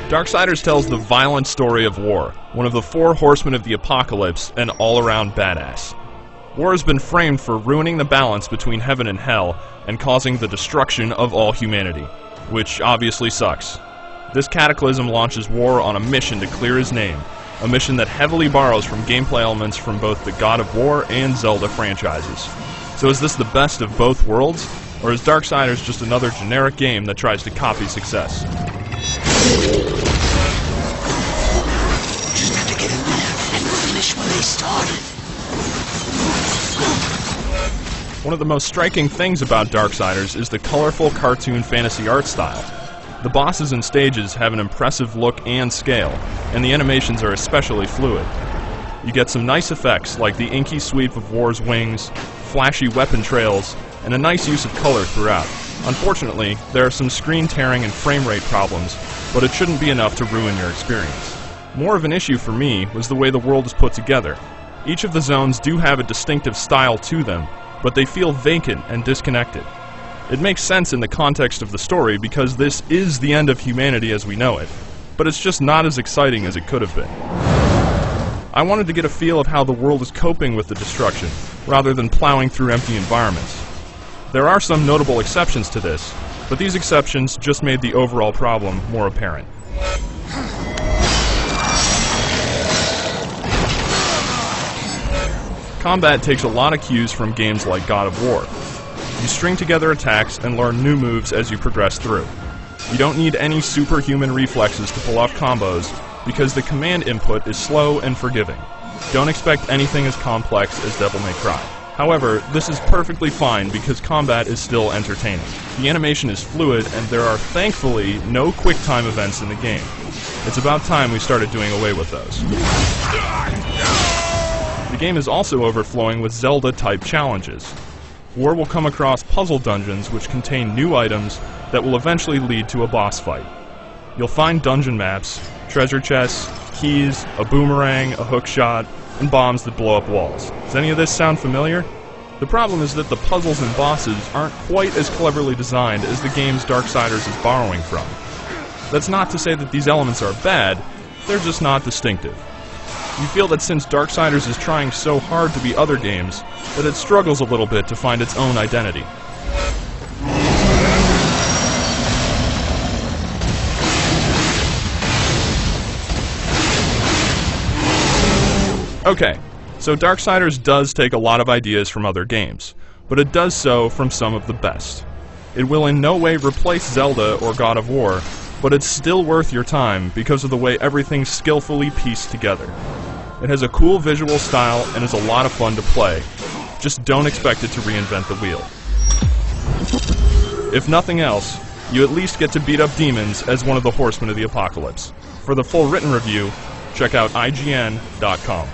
Darksiders tells the violent story of war, one of the four horsemen of the apocalypse, and all-around badass. War has been framed for ruining the balance between heaven and hell, and causing the destruction of all humanity, which obviously sucks. This cataclysm launches War on a mission to clear his name, a mission that heavily borrows from gameplay elements from both the God of War and Zelda franchises. So is this the best of both worlds, or is Darksiders just another generic game that tries to copy success? Just have to get in there and finish where they started. One of the most striking things about Darksiders is the colorful cartoon fantasy art style. The bosses and stages have an impressive look and scale, and the animations are especially fluid. You get some nice effects like the inky sweep of War's wings, flashy weapon trails, and a nice use of color throughout. Unfortunately, there are some screen tearing and frame rate problems, but it shouldn't be enough to ruin your experience. More of an issue for me was the way the world is put together. Each of the zones do have a distinctive style to them, but they feel vacant and disconnected. It makes sense in the context of the story because this is the end of humanity as we know it, but it's just not as exciting as it could have been. I wanted to get a feel of how the world is coping with the destruction, rather than plowing through empty environments. There are some notable exceptions to this, but these exceptions just made the overall problem more apparent. Combat takes a lot of cues from games like God of War. You string together attacks and learn new moves as you progress through. You don't need any superhuman reflexes to pull off combos, because the command input is slow and forgiving. Don't expect anything as complex as Devil May Cry. However, this is perfectly fine because combat is still entertaining. The animation is fluid, and there are thankfully no quick-time events in the game. It's about time we started doing away with those. The game is also overflowing with Zelda-type challenges. War will come across puzzle dungeons which contain new items that will eventually lead to a boss fight. You'll find dungeon maps, treasure chests, keys, a boomerang, a hookshot, and bombs that blow up walls. Does any of this sound familiar? The problem is that the puzzles and bosses aren't quite as cleverly designed as the games Darksiders is borrowing from. That's not to say that these elements are bad, they're just not distinctive. You feel that since Darksiders is trying so hard to be other games, that it struggles a little bit to find its own identity. Okay, so Darksiders does take a lot of ideas from other games, but it does so from some of the best. It will in no way replace Zelda or God of War, but it's still worth your time because of the way everything's skillfully pieced together. It has a cool visual style and is a lot of fun to play. Just don't expect it to reinvent the wheel. If nothing else, you at least get to beat up demons as one of the horsemen of the apocalypse. For the full written review, check out IGN.com.